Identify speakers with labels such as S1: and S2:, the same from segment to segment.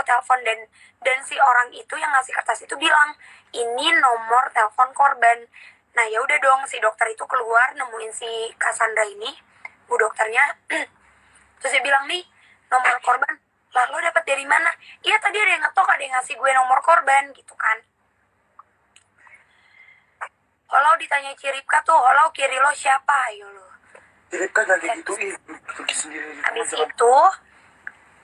S1: nomor telepon, dan si orang itu yang ngasih kertas itu bilang ini nomor telepon korban. Nah ya udah dong, si dokter itu keluar nemuin si Cassandra ini, bu dokternya. Terus dia bilang, nih nomor korban. Lah lo dapet dari mana? Iya tadi ada yang ngetok, ada yang ngasih gue nomor korban gitu kan. Holau ditanya Ciripka tuh, holau kiri lo siapa? Ayo lo.
S2: Ciripka gak kayak gituin, pergi sendiri.
S1: Habis itu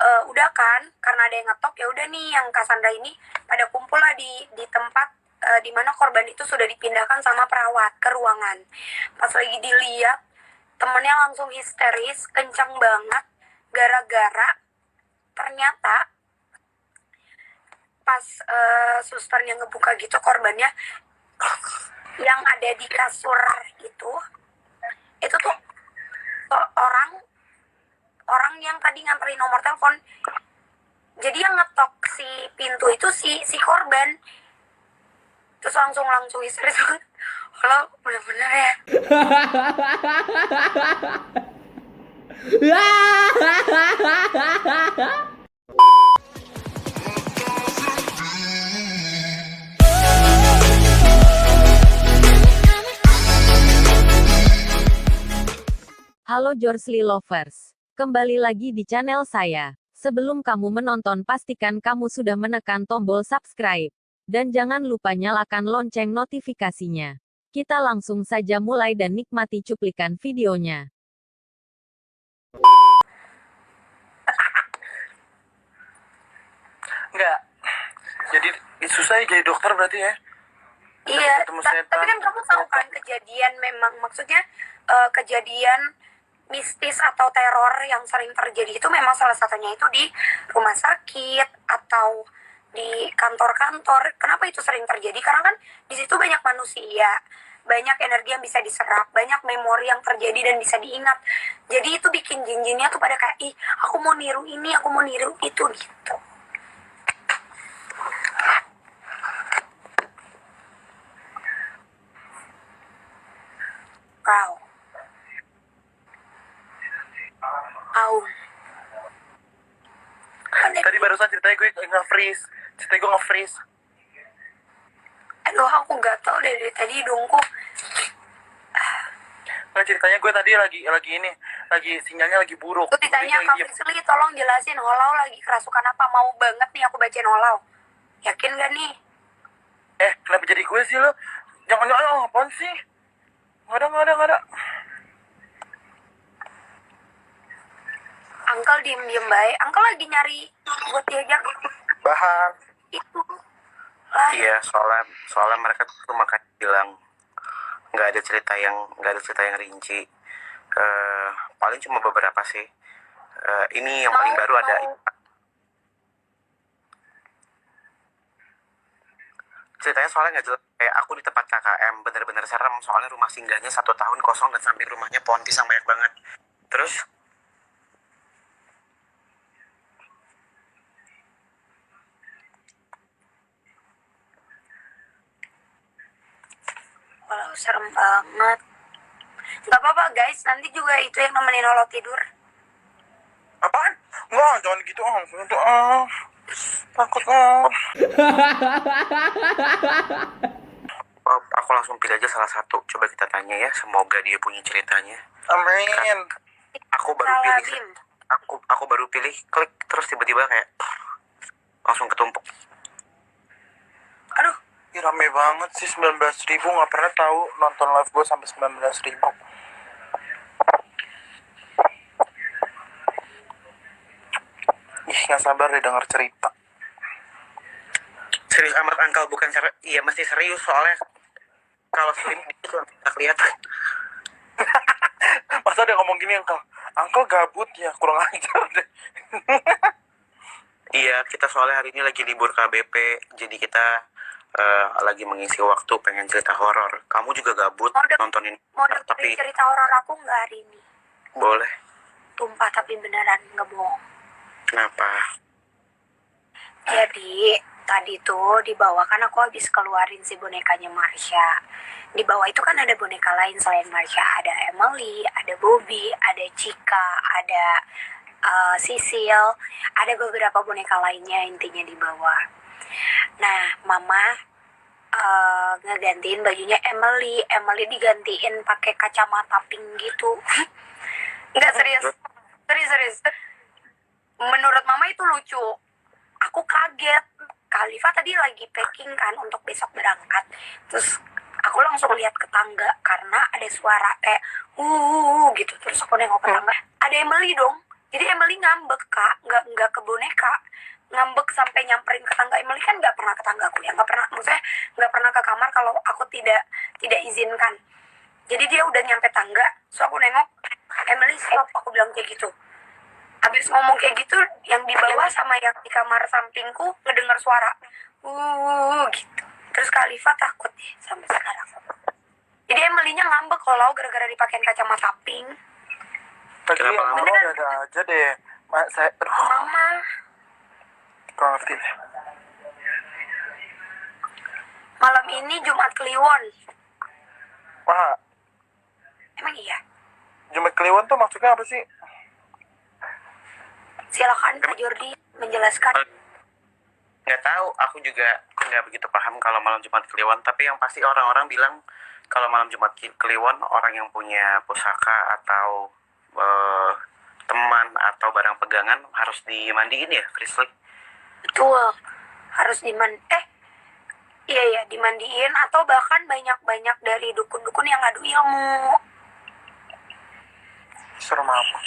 S1: udah kan, karena ada yang ngetok, ya udah nih yang Cassandra ini pada kumpul lah di tempat di mana korban itu sudah dipindahkan sama perawat ke ruangan. Pas lagi dilihat, temennya langsung histeris, kencang banget, gara-gara ternyata pas susternya ngebuka gitu korbannya yang ada di kasur itu tuh orang yang tadi nganterin nomor telepon. Jadi yang ngetok si pintu itu si korban. Terus langsung histeris banget. Kalau bener-bener ya.
S3: Halo Jorsly Lovers. Kembali lagi di channel saya. Sebelum kamu menonton pastikan kamu sudah menekan tombol subscribe. Dan jangan lupa nyalakan lonceng notifikasinya. Kita langsung saja mulai dan nikmati cuplikan videonya.
S2: Enggak. Jadi susah ya jadi dokter berarti ya?
S1: Iya, tapi kan kamu tahu kan kejadian, memang maksudnya kejadian mistis atau teror yang sering terjadi itu memang salah satunya itu di rumah sakit atau di kantor-kantor. Kenapa itu sering terjadi? Karena kan di situ banyak manusia, banyak energi yang bisa diserap, banyak memori yang terjadi dan bisa diingat. Jadi itu bikin jin-jinnya tuh pada kayak, ih aku mau niru ini, aku mau niru itu gitu. Wow.
S2: Tadi barusan ceritanya gue nge-freeze.
S1: Aduh, aku gatel dari tadi hidungku.
S2: Nah, ceritanya gue tadi lagi sinyalnya lagi buruk.
S1: Tuh ditanya Kak Frisli, tolong jelasin Holau lagi kerasukan apa. Mau banget nih aku bacain Holau. Yakin gak nih?
S2: Kenapa jadi gue sih lo? Jangan apaan sih? Nggak ada.
S1: Uncle diem baik. Uncle lagi nyari buat diajak
S2: Bahar.
S1: itu lah.
S2: Iya, soalnya mereka tuh makanya bilang nggak ada cerita yang rinci. Paling cuma beberapa sih. Ini yang paling baru ada. Ceritanya soalnya nggak jelas. Kayak aku di tempat KKM bener-bener serem. Soalnya rumah singgahnya 1 tahun kosong dan samping rumahnya pohon pisang banyak banget. Terus
S1: Walau serem banget. Gak apa-apa guys, nanti juga itu yang nemenin Holau tidur.
S2: apaan? Nggak, jangan gitu takut Aku langsung pilih aja salah satu. Coba kita tanya ya, semoga dia punya ceritanya. Amin. Aku baru pilih klik terus tiba-tiba kayak langsung ketumpuk.
S1: Aduh,
S2: Ih, rame banget sih, 19.000. Gak pernah tahu nonton live gue sampai 19.000. Ih, gak sabar deh denger cerita. Serius amat Uncle, bukan iya mesti serius soalnya kalau slim itu nggak kelihatan. Masa dia ngomong gini Uncle gabut ya, kurang ajar deh. Iya, kita soalnya hari ini lagi libur KBP, jadi kita lagi mengisi waktu pengen cerita horor. Kamu juga gabut nontonin?
S1: Mau dengerin cerita horor aku nggak hari ini?
S2: Boleh.
S1: Tumpah tapi beneran, nggak bohong.
S2: Kenapa?
S1: Jadi tadi tuh di bawah kan aku habis keluarin si bonekanya Marsha. Di bawah itu kan ada boneka lain selain Marsha. Ada Emily, ada Bobby, ada Cika, ada Sisil, ada beberapa boneka lainnya intinya di bawah. Nah, mama ngegantiin bajunya Emily. Emily digantiin pakai kacamata pink gitu. Enggak, serius. Menurut mama itu lucu. Aku kaget. Khalifa tadi lagi packing kan untuk besok berangkat. Terus aku langsung lihat ke tangga karena ada suara kayak gitu. Terus aku nengok ke tangga, ada Emily dong. Jadi Emily ngambek, Kak, nggak ke boneka, ngambek sampai nyamperin ke tangga. Emily kan nggak pernah ke tanggaku ya, nggak pernah, maksudnya nggak pernah ke kamar kalau aku tidak izinkan. Jadi dia udah nyampe tangga, so aku nengok, Emily stop, aku bilang kayak gitu. Habis ngomong kayak gitu, yang di bawah sama yang di kamar sampingku ngedengar suara gitu. Terus Khalifa takut deh sampai sekarang. Jadi Emily-nya ngambek kalau gara-gara dipakein kacamata pink.
S4: Kenapa mama ada aja deh.
S1: Mama.
S4: Kau ngerti deh.
S1: Malam ini Jumat Kliwon.
S4: Wah,
S1: Emang iya?
S4: Jumat Kliwon tuh maksudnya apa sih?
S1: Silakan Kak Jordi menjelaskan.
S2: Nggak tahu, aku juga nggak begitu paham kalau malam Jumat Kliwon. Tapi yang pasti orang-orang bilang kalau malam Jumat Kliwon orang yang punya pusaka atau teman atau barang pegangan harus dimandiin ya, Frisly?
S1: Betul. Harus Iya, dimandiin atau bahkan banyak-banyak dari dukun-dukun yang ngadu ilmu.
S4: Serem amat.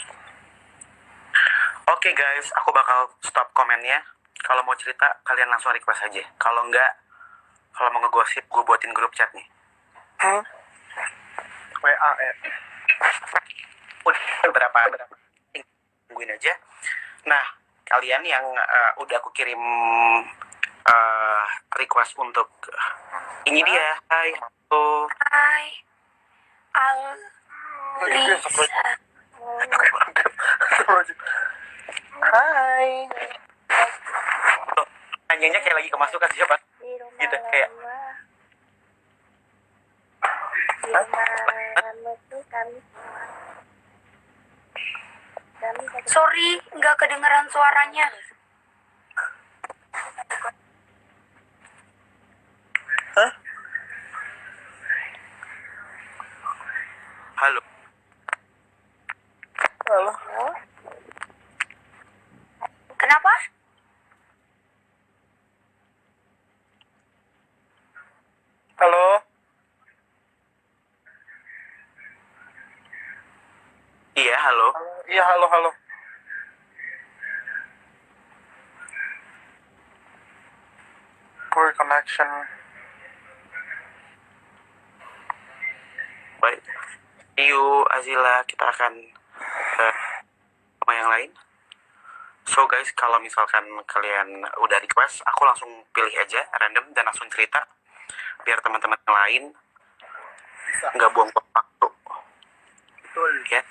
S2: Oke guys, aku bakal stop komennya. Kalau mau cerita, kalian langsung request aja. Kalau enggak, kalau mau ngegosip, gue buatin grup chat nih.
S4: WA ya.
S2: Udah berapa tungguin aja. Nah, kalian yang udah aku kirim request untuk ini dia. Hai, halo.
S1: Hai. Alisa.
S4: Hai.
S2: Nanyanya kayak lagi kemasukan siapa? Gitu kayak.
S1: Sorry, nggak kedengeran suaranya.
S4: Hah?
S2: Halo.
S4: Halo.
S1: Kenapa?
S4: Halo.
S2: Iya, halo.
S4: Iya, halo. Poor connection.
S2: Baik. See you, Azila. Kita akan sama yang lain. So guys, kalau misalkan kalian udah request, aku langsung pilih aja random dan langsung cerita biar teman-teman yang lain nggak buang waktu.
S4: Betul.
S2: Ya.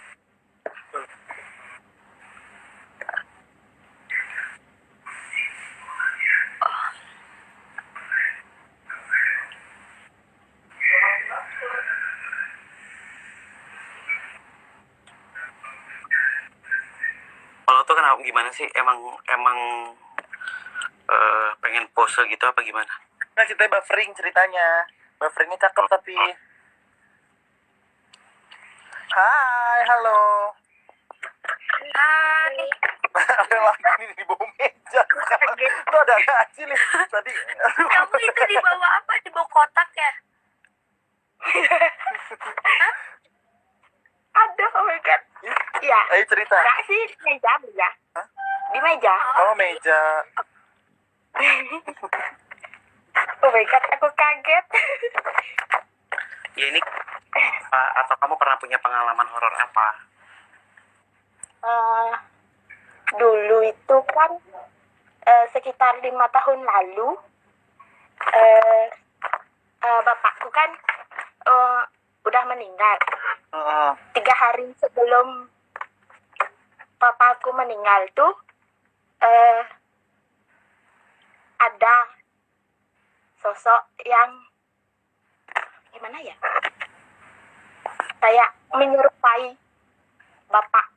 S2: Kalau tuh kenapa gimana sih? Emang pengen pose gitu apa gimana?
S4: Nah, ceritanya buffering ceritanya. Bufferingnya cakep tapi. Hai, halo.
S1: Hai.
S4: Ada lagi nih di bawah meja. Tuh ada aja nih tadi.
S1: Kamu itu di bawah apa? Di bawah kotak ya?
S5: Aduh, oh my god. Iya.
S4: Ayo cerita.
S5: Enggak sih, di meja.
S4: Hah?
S5: Di meja.
S4: Oh, meja.
S5: Oh my god, aku kaget.
S2: Ya ini atau kamu pernah punya pengalaman horor apa?
S5: Dulu itu kan sekitar 5 tahun lalu bapakku kan udah meninggal. 3 hari sebelum papaku meninggal tuh ada sosok yang gimana ya, kayak menyerupai bapak.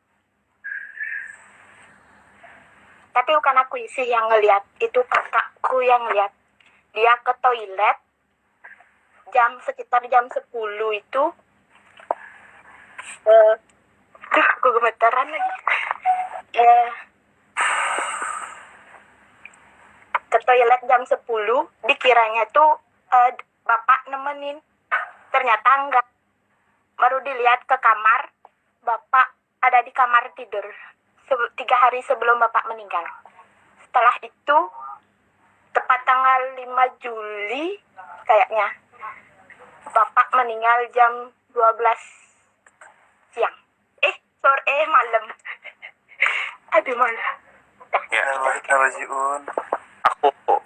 S5: Tapi bukan aku sih yang ngeliat, itu kakakku yang ngeliat. Dia ke toilet sekitar jam 10 itu. Duh, aku gemetaran lagi. Ke toilet jam 10, dikiranya tuh bapak nemenin. Ternyata enggak. Baru dilihat ke kamar, bapak ada di kamar tidur 3 hari sebelum bapak meninggal. Setelah itu, tepat tanggal 5 Juli kayaknya, bapak meninggal jam 12 siang. Sore malam. Aduh, malah.
S2: Ya,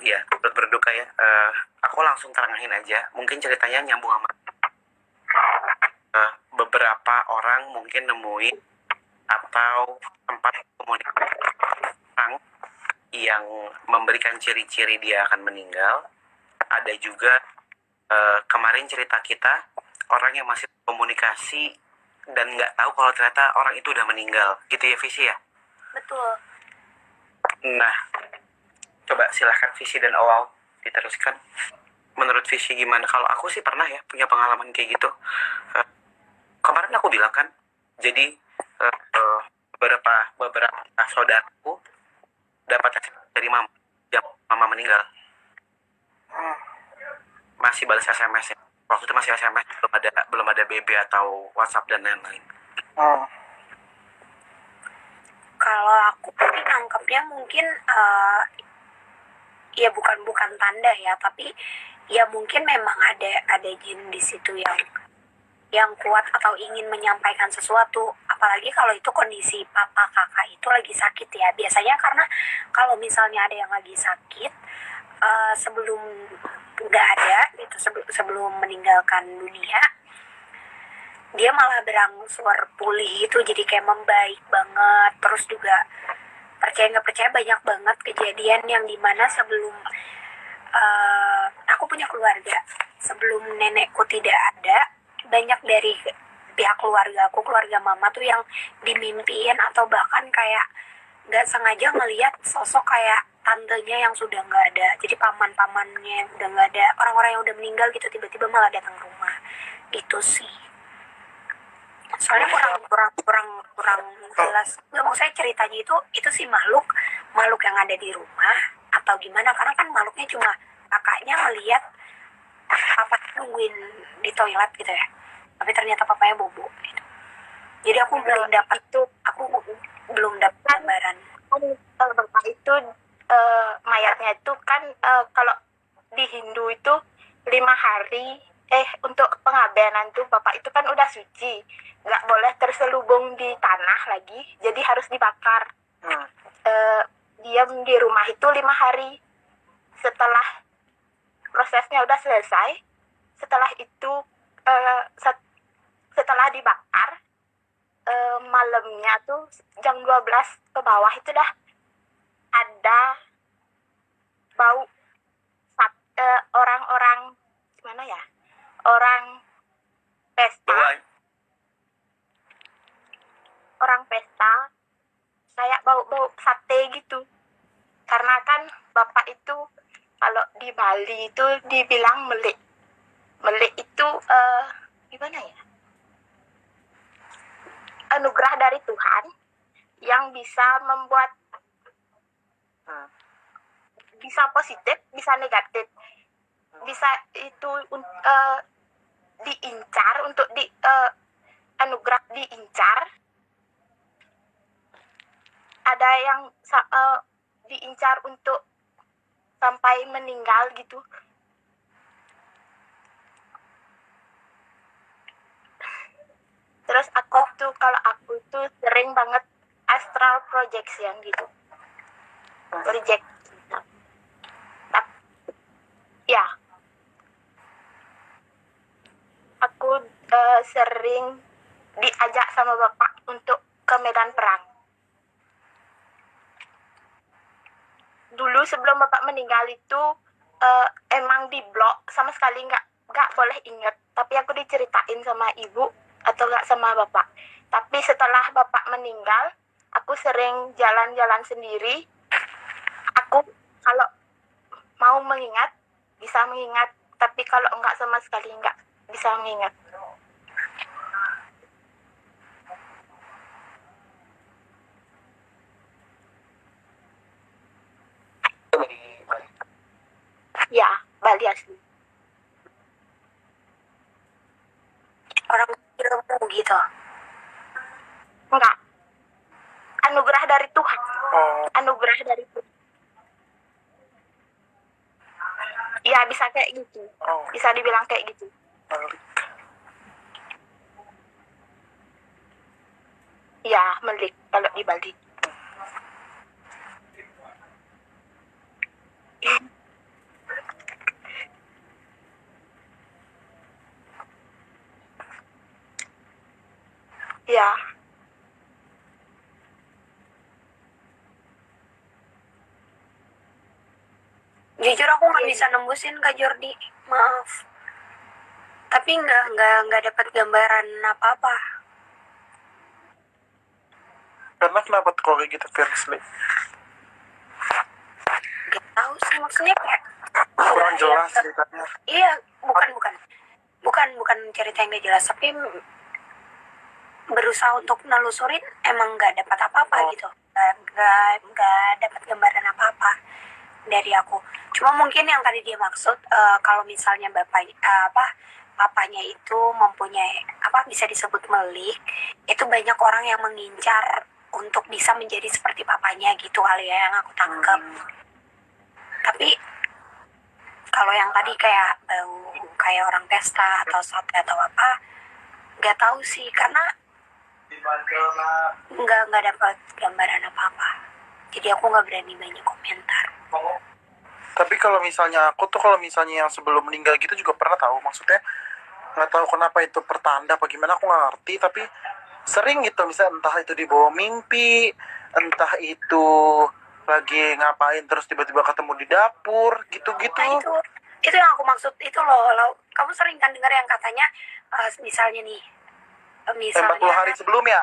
S2: ya berduka ya. Aku langsung terangahin aja. Mungkin ceritanya nyambung sama beberapa orang mungkin nemuin atau tempat komunikasi orang yang memberikan ciri-ciri dia akan meninggal. Ada juga kemarin cerita kita orang yang masih komunikasi dan nggak tahu kalau ternyata orang itu udah meninggal, gitu ya Visi ya?
S1: Betul.
S2: Nah, coba silahkan Visi dan Owal diteruskan. Menurut Visi gimana? Kalau aku sih pernah ya punya pengalaman kayak gitu. Kemarin aku bilang kan, jadi beberapa saudaraku dapat SMS dari mama, jam mama meninggal. Masih balas SMS ya. Waktu itu masih SMS, belum ada BB atau WhatsApp dan lain-lain.
S1: Kalau aku nangkepnya mungkin ya bukan tanda ya, tapi ya mungkin memang ada jin di situ yang kuat atau ingin menyampaikan sesuatu. Apalagi kalau itu kondisi papa kakak itu lagi sakit ya. Biasanya karena kalau misalnya ada yang lagi sakit sebelum nggak ada gitu, sebelum meninggalkan dunia, dia malah berangsur pulih gitu, jadi kayak membaik banget. Terus juga percaya nggak percaya banyak banget kejadian yang dimana sebelum aku punya keluarga, sebelum nenekku tidak ada, banyak dari pihak keluarga aku, keluarga mama tuh yang dimimpiin atau bahkan kayak nggak sengaja ngelihat sosok kayak tantenya yang sudah nggak ada, jadi paman-pamannya yang udah nggak ada, orang-orang yang udah meninggal gitu tiba-tiba malah datang ke rumah gitu sih. Soalnya kurang jelas. Nggak, mau saya ceritanya itu si makhluk yang ada di rumah atau gimana, karena kan makhluknya cuma kakaknya ngelihat papa nungguin di toilet gitu ya, tapi ternyata papanya bobo gitu. Jadi aku belum dapat gambaran.
S5: Bapak itu mayatnya itu kan kalau di Hindu itu 5 hari untuk pengabaian tuh bapak itu kan udah suci, nggak boleh terselubung di tanah lagi, jadi harus dibakar. Diam di rumah itu 5 hari. Setelah prosesnya udah selesai, setelah itu setelah dibakar, malamnya tuh jam 12 ke bawah itu dah ada bau orang-orang gimana ya, orang pesta kayak bau sate gitu. Karena kan bapak itu kalau di Bali itu dibilang melik itu gimana ya, anugerah dari Tuhan yang bisa membuat bisa positif, bisa negatif, bisa itu diincar untuk anugerah diincar, ada yang diincar untuk sampai meninggal gitu. Terus kalau aku tuh sering banget astral projection gitu. Project. Ya. Aku sering diajak sama bapak untuk ke medan perang. Dulu sebelum bapak meninggal itu emang di blok, sama sekali nggak boleh ingat. Tapi aku diceritain sama ibu atau nggak sama bapak. Tapi setelah bapak meninggal, aku sering jalan-jalan sendiri kalau mau mengingat bisa mengingat, tapi kalau enggak sama sekali enggak bisa mengingat. Ya, Bali asli.
S1: Orang ilmu gitu.
S5: Enggak, anugerah dari Tuhan.
S4: Oh,
S5: Anugerah dari Tuhan. Ya, bisa kayak gitu.
S4: oh,
S5: Bisa dibilang kayak gitu.
S4: balik.
S5: Ya, melik kalau di Bali. Ya,
S1: Jujur aku nggak bisa nembusin Kak Jordi, maaf. Tapi nggak dapat gambaran apa-apa.
S4: Karena kenapa tuh kalau kayak gitu Firly?
S1: Gak tahu sih, maksudnya kayak
S4: Kurang
S1: nggak
S4: jelas
S1: yang-
S4: ceritanya.
S1: Iya, bukan cerita yang gak jelas, tapi berusaha untuk nelusurin emang nggak dapat apa-apa
S4: Oh.
S1: gitu. Nggak dapat gambaran apa-apa dari aku. Cuma mungkin yang tadi dia maksud, kalau misalnya papanya itu mempunyai bisa disebut melik, itu banyak orang yang mengincar untuk bisa menjadi seperti papanya gitu kali ya, yang aku tangkap. Tapi kalau yang tadi kayak bau kayak orang pesta atau sate atau apa, nggak tahu sih, karena nggak dapat gambaran apa-apa. Jadi aku nggak berani banyak komentar.
S4: Tapi kalau misalnya kalau misalnya yang sebelum meninggal gitu juga pernah tahu, maksudnya nggak tahu kenapa itu pertanda apa gimana, aku nggak ngerti, tapi sering gitu, misalnya entah itu dibawa mimpi, entah itu lagi ngapain terus tiba-tiba ketemu di dapur gitu-gitu.
S1: Nah itu yang aku maksud itu loh. Kamu sering kan dengar yang katanya misalnya nih,
S4: 40 hari sebelum ya.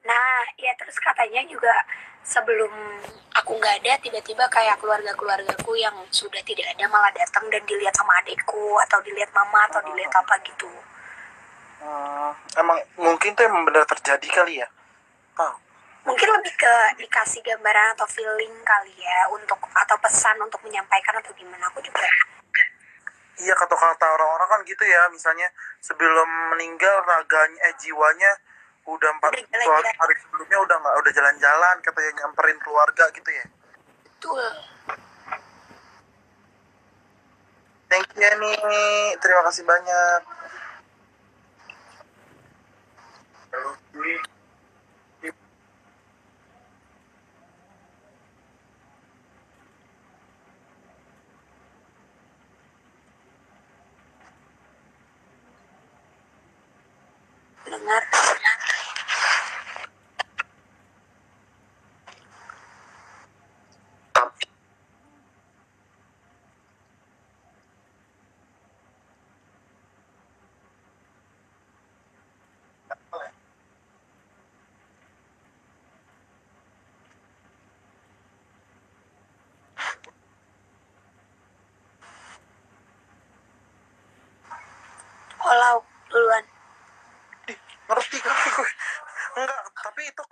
S1: Nah, ya terus katanya juga sebelum aku nggak ada, tiba-tiba kayak keluargaku yang sudah tidak ada malah datang dan dilihat sama adikku atau dilihat mama atau dilihat apa gitu.
S4: Emang mungkin tuh emang benar terjadi kali ya.
S1: Mungkin lebih ke dikasih gambaran atau feeling kali ya, atau pesan untuk menyampaikan atau gimana, aku juga.
S4: Iya, kata-kata orang-orang kan gitu ya, misalnya sebelum meninggal jiwanya udah 40 hari sebelumnya udah jalan-jalan, katanya nyamperin keluarga gitu ya.
S1: Betul.
S4: Thank you nih, terima kasih banyak.
S1: Dengar. Olau duluan.
S4: Ngerti gue. Enggak, tapi itu